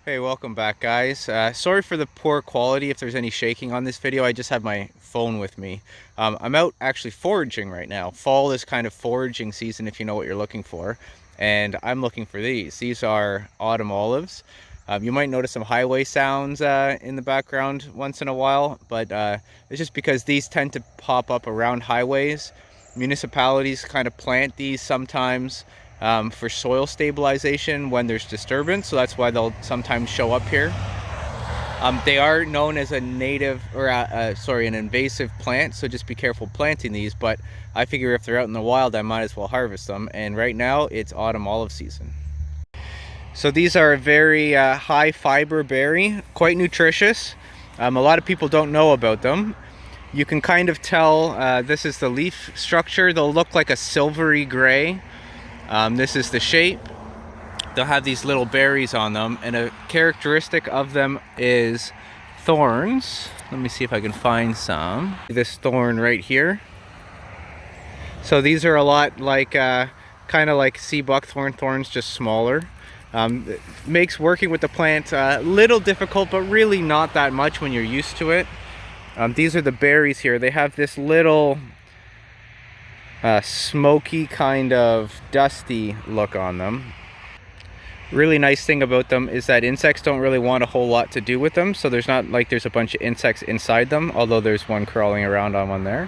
Hey, welcome back guys. Sorry for the poor quality if there's any shaking on this video. I just have my phone with me. I'm out actually foraging right now. Fall is kind of foraging season if you know what you're looking for. And I'm looking for these. These are autumn olives. You might notice some highway sounds in the background once in a while, but it's just because these tend to pop up around highways. Municipalities kind of plant these sometimes for soil stabilization when there's disturbance, so that's why they'll sometimes show up here. They are known as a native, or an invasive plant, so just be careful planting these, but I figure if they're out in the wild I might as well harvest them, and right now it's autumn olive season. So these are a very high fiber berry, quite nutritious. A lot of people don't know about them. You can kind of tell, this is the leaf structure. They'll look like a silvery gray. This is the shape. They'll have these little berries on them, and a characteristic of them is thorns. Let me see if I can find some. This thorn right here. So these are a lot like, kind of like sea buckthorn thorns, just smaller. It makes working with the plant a little difficult, but really not that much when you're used to it. These are the berries here. They have this little smoky kind of dusty look on them. Really nice thing about them is that insects don't really want a whole lot to do with them, so there's not like there's a bunch of insects inside them, although there's one crawling around on one there.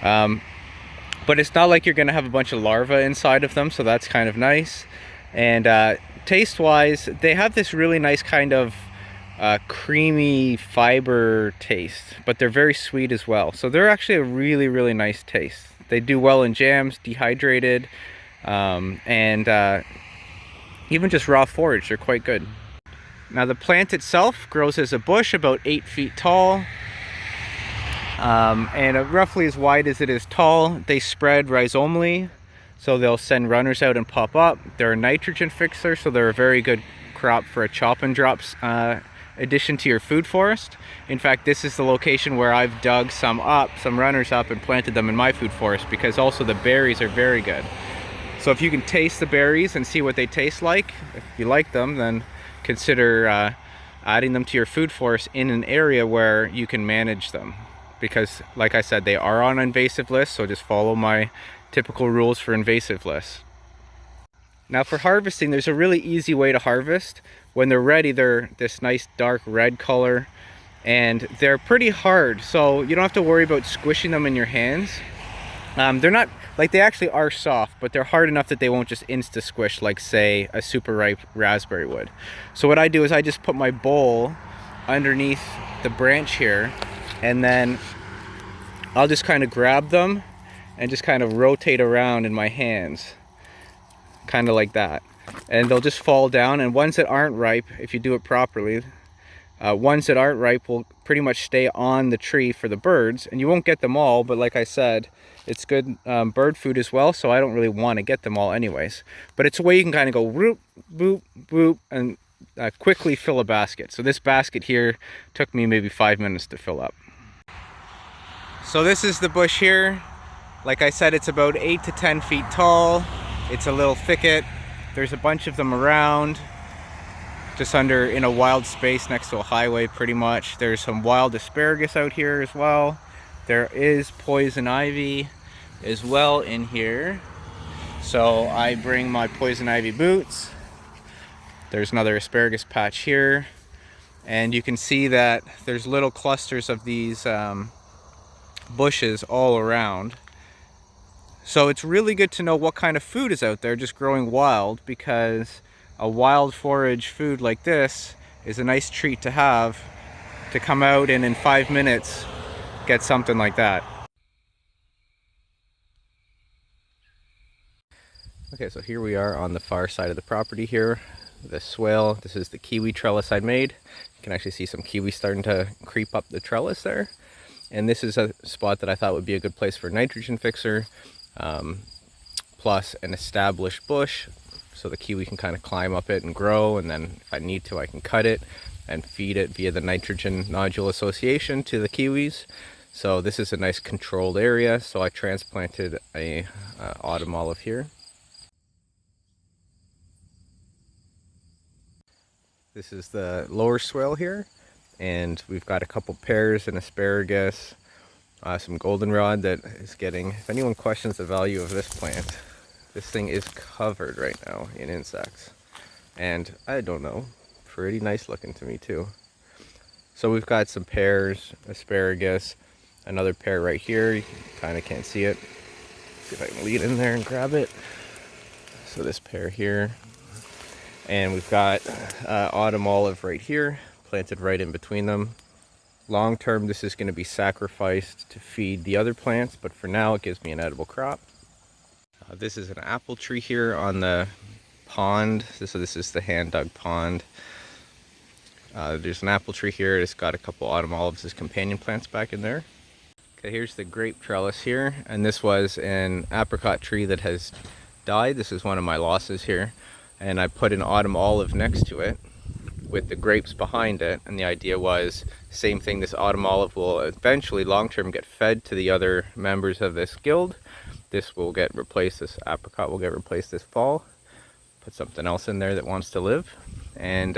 But it's not like you're gonna have a bunch of larvae inside of them, so that's kind of nice. And taste wise, they have this really nice kind of creamy fiber taste, but they're very sweet as well, so they're actually a really nice taste. They do well in jams, dehydrated, and even just raw forage, they're quite good. Now the plant itself grows as a bush about 8 feet tall, and roughly as wide as it is tall. They spread rhizomally, so they'll send runners out and pop up. They're a nitrogen fixer, so they're a very good crop for a chop and drops addition to your food forest. In fact, this is the location where I've dug some runners up and planted them in my food forest, because also the berries are very good. So if you can taste the berries and see what they taste like, if you like them, then consider adding them to your food forest in an area where you can manage them. Because like I said, they are on invasive lists, so just follow my typical rules for invasive lists. Now for harvesting, there's a really easy way to harvest. When they're ready, they're this nice dark red color, and they're pretty hard, so you don't have to worry about squishing them in your hands. They're not, like, they actually are soft, but they're hard enough that they won't just insta squish like, say, a super ripe raspberry would. So what I do is I just put my bowl underneath the branch here, and then I'll just kind of grab them and just kind of rotate around in my hands, kind of like that, and they'll just fall down. And ones that aren't ripe, if you do it properly, ones that aren't ripe will pretty much stay on the tree for the birds, and you won't get them all, but like I said, it's good bird food as well, so I don't really want to get them all anyways. But it's a way you can kind of go whoop, boop, boop, and quickly fill a basket. So this basket here took me maybe 5 minutes to fill up. So this is the bush here. Like I said, it's about 8 to 10 feet tall. It's a little thicket. There's a bunch of them around, just under in a wild space next to a highway pretty much. There's some wild asparagus out here as well. There is poison ivy as well in here. So I bring my poison ivy boots. There's another asparagus patch here. And you can see that there's little clusters of these bushes all around. So it's really good to know what kind of food is out there just growing wild, because a wild forage food like this is a nice treat to have, to come out and in 5 minutes get something like that. Okay, so here we are on the far side of the property here, the swale. This is the kiwi trellis I made. You can actually see some kiwi starting to creep up the trellis there. And this is a spot that I thought would be a good place for a nitrogen fixer, plus an established bush, so the kiwi can kind of climb up it and grow, and then if I need to, I can cut it and feed it via the nitrogen nodule association to the kiwis. So this is a nice controlled area, so I transplanted a autumn olive here. This is the lower swale here, and we've got a couple pears and asparagus, some goldenrod that is getting, if anyone questions the value of this plant, this thing is covered right now in insects. And I don't know, pretty nice looking to me too. So we've got some pears, asparagus, another pear right here. You kind of can't see it. See if I can lead in there and grab it. So this pear here. And we've got autumn olive right here, planted right in between them. Long term, this is going to be sacrificed to feed the other plants, but for now it gives me an edible crop. This is an apple tree here on the pond. So this is the hand dug pond. There's an apple tree here. It's got a couple autumn olives as companion plants back in there. Okay, here's the grape trellis here, and this was an apricot tree that has died. This is one of my losses here, and I put an autumn olive next to it with the grapes behind it, and the idea was same thing. This autumn olive will eventually long term get fed to the other members of this guild. This will get replaced, this apricot will get replaced this fall. Put something else in there that wants to live. And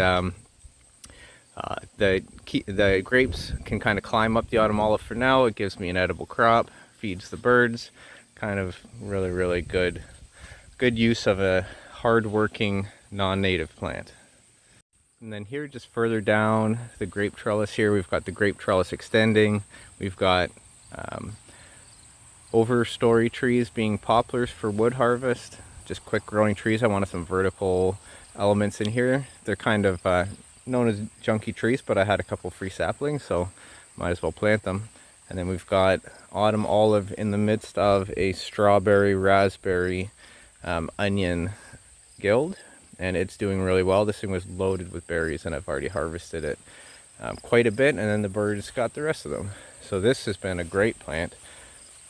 the grapes can kind of climb up the autumn olive for now. It gives me an edible crop, feeds the birds. Kind of really good use of a hard-working non-native plant. And then here, just further down the grape trellis here, we've got the grape trellis extending. We've got overstory trees being poplars for wood harvest. Just quick growing trees. I wanted some vertical elements in here. They're kind of known as junky trees, but I had a couple free saplings, so might as well plant them. And then we've got autumn olive in the midst of a strawberry, raspberry, onion guild, and it's doing really well. This thing was loaded with berries, and I've already harvested it quite a bit, and then the birds got the rest of them. So this has been a great plant.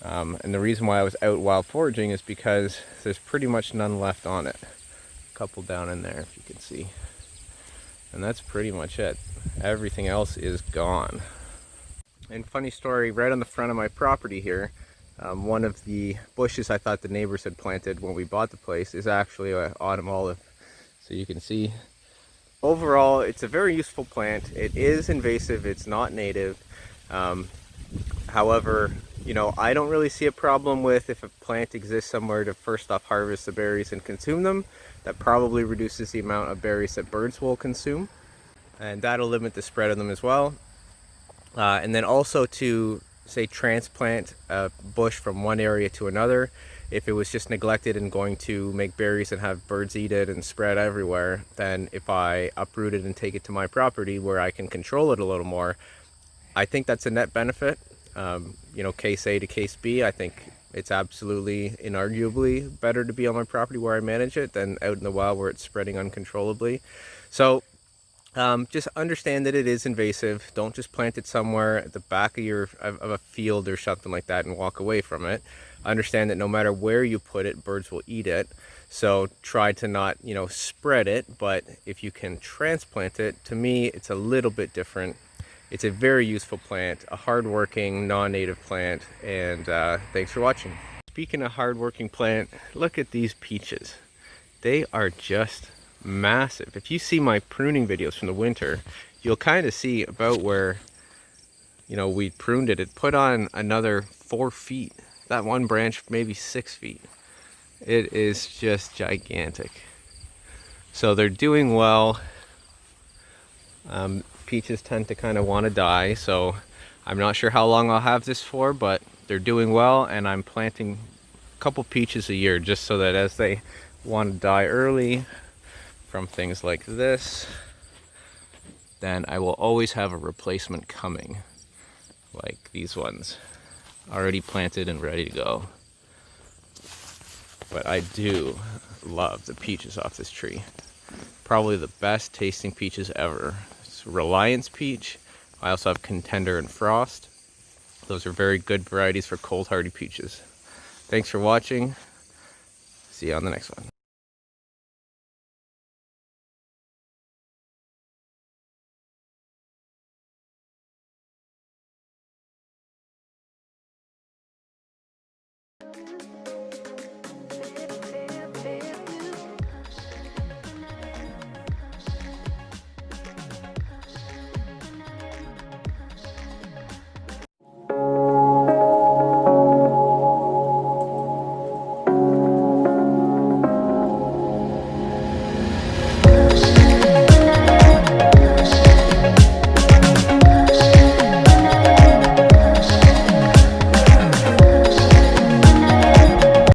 And the reason why I was out wild foraging is because there's pretty much none left on it. A couple down in there, if you can see. And that's pretty much it. Everything else is gone. And funny story, right on the front of my property here, one of the bushes I thought the neighbors had planted when we bought the place is actually an autumn olive. So you can see, overall, it's a very useful plant. It is invasive, it's not native. However, you know, I don't really see a problem with if a plant exists somewhere to first off harvest the berries and consume them. That probably reduces the amount of berries that birds will consume, and that'll limit the spread of them as well. And then also to, say, transplant a bush from one area to another. If it was just neglected and going to make berries and have birds eat it and spread everywhere, then if I uproot it and take it to my property where I can control it a little more, I think that's a net benefit. You know, case A to case B, I think it's absolutely, inarguably better to be on my property where I manage it than out in the wild where it's spreading uncontrollably. So just understand that it is invasive. Don't just plant it somewhere at the back of a field or something like that and walk away from it. Understand that no matter where you put it, birds will eat it. So try to not, you know, spread it, but if you can transplant it, to me, it's a little bit different. It's a very useful plant, a hardworking, non-native plant, and thanks for watching. Speaking of hardworking plant, look at these peaches. They are just massive. If you see my pruning videos from the winter, you'll kind of see about where, you know, we pruned it. It put on another 4 feet. That one branch, maybe 6 feet. It is just gigantic. So they're doing well. Peaches tend to kind of want to die, so I'm not sure how long I'll have this for, but they're doing well, and I'm planting a couple peaches a year just so that as they want to die early from things like this, then I will always have a replacement coming, like these ones, already planted and ready to go. But I do love the peaches off this tree. Probably the best tasting peaches ever. It's Reliance peach. I also have Contender and Frost. Those are very good varieties for cold hardy peaches. Thanks for watching. See you on the next one.